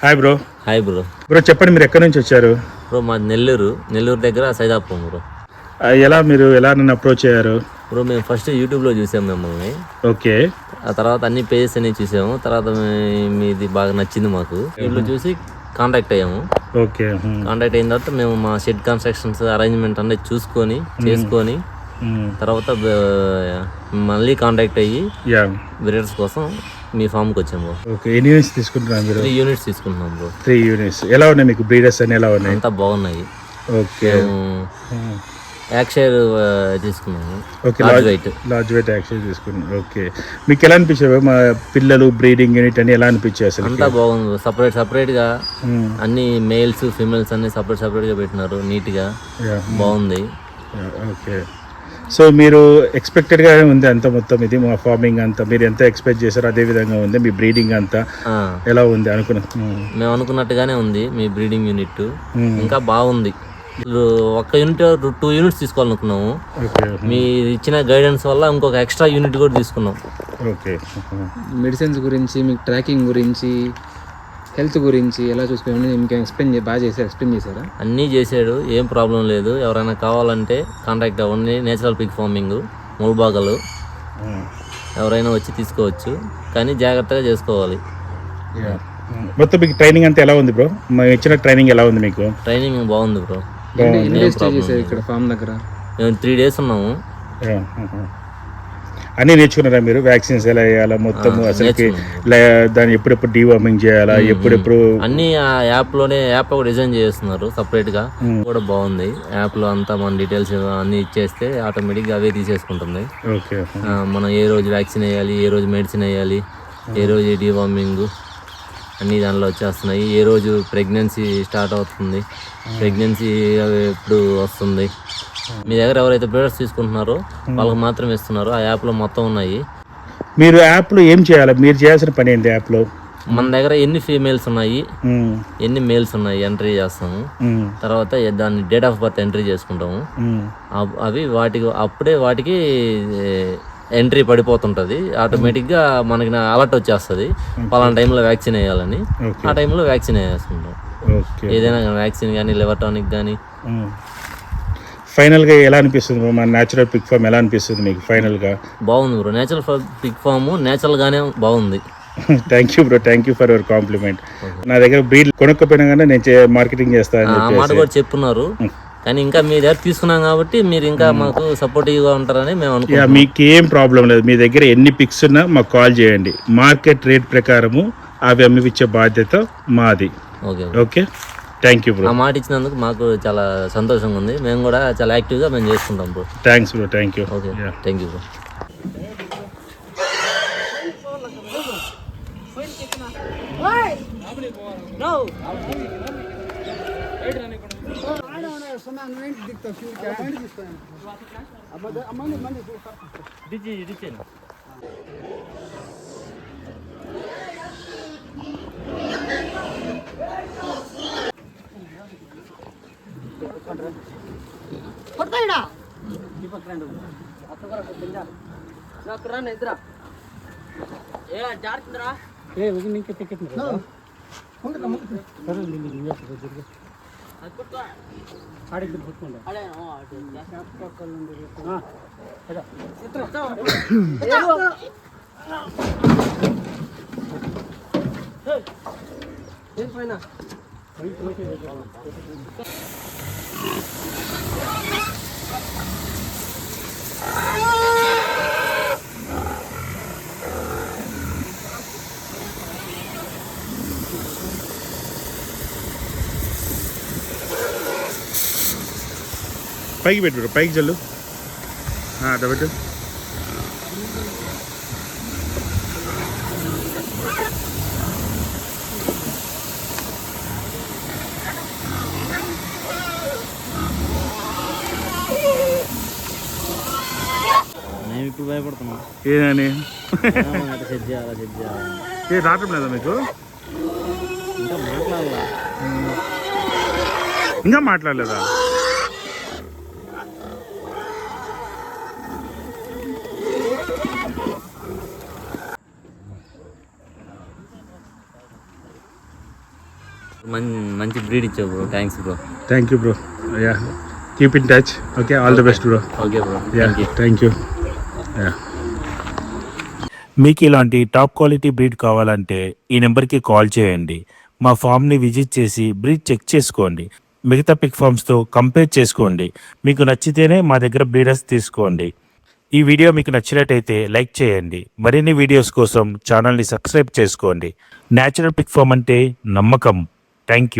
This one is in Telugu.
Hi bro. Hi bro. Bro చెప్పండి, మీరు ఎక్కడి నుంచి వచ్చారు? బ్రో మాది నెల్లూరు దగ్గర సైదాపురం బ్రో. మీరు ఎలా నన్ను అప్రోచ్ అయ్యారు? బ్రో మేము ఫస్ట్ యూట్యూబ్లో చూసాము మిమ్మల్ని. ఓకే. ఆ తర్వాత అన్ని పేజెస్ అన్ని చూసాము. తర్వాత మీది బాగా నచ్చింది మాకు. యూట్యూబ్లో చూసి కాంటాక్ట్ అయ్యాము. ఓకే. కాంటాక్ట్ అయిన తర్వాత మేము మా షెడ్ కన్స్ట్రక్షన్స్ అరేంజ్మెంట్ అన్నీ చూసుకొని చేసుకొని తర్వాత మళ్ళీ కాంటాక్ట్ అయ్యి బ్రీడర్స్ కోసం మీ ఫామ్కి వచ్చాము. ఓకే. ఎన్ని యూనిట్స్ తీసుకుంటున్నారు మీరు? 3 యూనిట్స్ తీసుకుంటున్నాం బ్రో. 3 యూనిట్స్. ఎలా ఉన్నాయి మీకు బ్రీడర్స్ అని? ఎలా ఉన్నాయి? అంతా బాగున్నాయి. ఓకే. యాక్షైర్ తీసుకున్నాము. ఓకే. లార్జ్ వెయిట్ యాక్షైర్ తీసుకున్నాం. ఓకే. మీకు ఎలా అనిపించారు మా పిల్లలు బ్రీడింగ్ యూనిట్ అని? ఎలా అనిపించారు అసలు? అంతా బాగుంది. సపరేట్గా అన్ని మేల్స్ ఫీమేల్స్ అన్ని సపరేట్గా పెట్టినారు. నీట్గా బాగుంది. ఓకే. సో మీరు ఎక్స్పెక్టెడ్గా ఉంది అంతా మొత్తం ఇది మా ఫార్మింగ్ అంతా మీరు ఎంత ఎక్స్పెక్ట్ చేశారో అదే విధంగా ఉంది మీ బ్రీడింగ్ అంతా? ఎలా ఉంది మేము అనుకున్నట్టుగానే ఉంది మీ బ్రీడింగ్ యూనిట్. ఇంకా బాగుంది. ఒక్క యూనిట్ 2 యూనిట్స్ తీసుకోవాలనుకున్నాము. మీరు ఇచ్చిన గైడెన్స్ వల్ల ఇంకొక ఎక్స్ట్రా యూనిట్ కూడా తీసుకున్నాం. ఓకే. మెడిసిన్స్ గురించి, మీకు ట్రాకింగ్ గురించి, హెల్త్ గురించి ఎలా చూసుకోండి మీకు ఎక్స్ప్లెయిన్ చేశారా? అన్నీ చేశాడు. ఏం ప్రాబ్లం లేదు. ఎవరైనా కావాలంటే కాంటాక్ట్ అవ్వండి. నేచురల్ పిగ్ ఫార్మింగ్ ముల్బాగలు ఎవరైనా వచ్చి తీసుకోవచ్చు. కానీ జాగ్రత్తగా చేసుకోవాలి. మొత్తం మీకు ట్రైనింగ్ అంతా ఎలా ఉంది బ్రో? మేము ఇచ్చిన ట్రైనింగ్ ఎలా ఉంది మీకు? ట్రైనింగ్ బాగుంది బ్రో. ఇక్కడ ఫామ్ దగ్గర మేము 3 days ఉన్నాము. అన్నీ నేర్చుకున్నారా మీరు? వ్యాక్సిన్స్ ఎలా వేయాలా మొత్తం అసలుకి దాన్ని ఎప్పుడెప్పుడు డీవార్మింగ్ చేయాలా ఎప్పుడెప్పుడు అన్ని ఆ యాప్ ఒక డిజైన్ చేస్తున్నారు సపరేట్గా. కూడా బాగుంది. యాప్లో అంతా మన డీటెయిల్స్ అన్ని ఇచ్చేస్తే ఆటోమేటిక్గా అవే తీసేసుకుంటుంది. ఓకే. మనం ఏ రోజు వ్యాక్సిన్ వేయాలి, ఏ రోజు మెడిసిన్ వేయాలి, ఏ రోజు డీవార్మింగ్ అన్నీ దానిలో వచ్చేస్తున్నాయి. ఏ రోజు ప్రెగ్నెన్సీ స్టార్ట్ అవుతుంది, ప్రెగ్నెన్సీ ఎప్పుడు వస్తుంది. మీ దగ్గర ఎవరైతే బ్రీడర్స్ తీసుకుంటున్నారో వాళ్ళకి మాత్రం ఇస్తున్నారు. ఆ యాప్లో మొత్తం ఉన్నాయి. మీరు యాప్లో ఏం చేయాలి? మీరు చేయాల్సిన పని ఏంటి యాప్లో? మన దగ్గర ఎన్ని ఫీమేల్స్ ఉన్నాయి, ఎన్ని మేల్స్ ఉన్నాయి ఎంట్రీ చేస్తాము. తర్వాత దాన్ని డేట్ ఆఫ్ బర్త్ ఎంట్రీ చేసుకుంటాము. అవి వాటికి ఎంట్రీ పడిపోతుంటుంది. ఆటోమేటిక్గా మనకి అలర్ట్ వచ్చేస్తుంది పలానా టైంలో వ్యాక్సిన్ వేయాలని. ఆ టైంలో వ్యాక్సిన్ వేసుకుంటాం. ఏదైనా వ్యాక్సిన్ కానీ లివర్ టానిక్ కానీ. ఫైనల్గా ఎలా అనిపిస్తుంది బ్రో మన న్యాచురల్ పిగ్ ఫామ్? ఎలా అనిపిస్తుంది మీకు ఫైనల్గా? బాగుంది బ్రో. న్యాచురల్ పిగ్ ఫామ్ న్యాచురల్గానే బాగుంది. Thank you bro. Thank you for your compliment. నా దగ్గర బ్రీడ్ కొనుక్కపోయినా కానీ నేను మార్కెటింగ్ చేస్తాను ఆ మాట కూడా చెప్పున్నారు. కానీ ఇంకా మీ దగ్గర తీసుకున్నాం కాబట్టి మీరు ఇంకా మాకు సపోర్టివ్గా ఉంటారని మేము అనుకుంటున్నాం. మీకు ఏం ప్రాబ్లం లేదు. మీ దగ్గర ఎన్ని పిక్స్ ఉన్నా మాకు కాల్ చేయండి. మార్కెట్ రేట్ ప్రకారము అవి అమ్మిపించే బాధ్యత మాది. ఓకే. Thank you bro. ఆ మాట ఇచ్చినందుకు మాకు చాలా సంతోషంగా ఉంది. మేము కూడా చాలా యాక్టివ్గా మేము చేసుకుంటాం bro. Thanks bro. Thank you. Okay. Thank you bro. పైకి పెట్టు బ్రో. పైకి చల్లు. అట్లా పెట్టు. మేము ఇప్పుడు భయపడుతున్నాం. ఏదని సెట్ చేయాలి. ఏ రావటం లేదా మీకు? ఇంకా మాట్లాడలేదా? మంచి బ్రీడ్ ఇచ్చావు bro, thanks bro. Thank you bro. Yeah, keep in touch. Okay, all the best bro. Okay bro, yeah, thank you. Yeah. మీకు ఇలాంటి టాప్ క్వాలిటీ బ్రీడ్ కావాలంటే ఈ నెంబర్కి కాల్ చేయండి. మా ఫామ్ని విజిట్ చేసి బ్రీడ్ చెక్ చేసుకోండి. మిగతా పిక్ ఫామ్స్తో కంపేర్ చేసుకోండి. మీకు నచ్చితేనే మా దగ్గర బ్రీడర్స్ తీసుకోండి. ఈ వీడియో మీకు నచ్చినట్టయితే లైక్ చేయండి. మరిన్ని వీడియోస్ కోసం ఛానల్ని సబ్స్క్రైబ్ చేసుకోండి. న్యాచురల్ పిక్ ఫామ్ అంటే నమ్మకం. Thank you.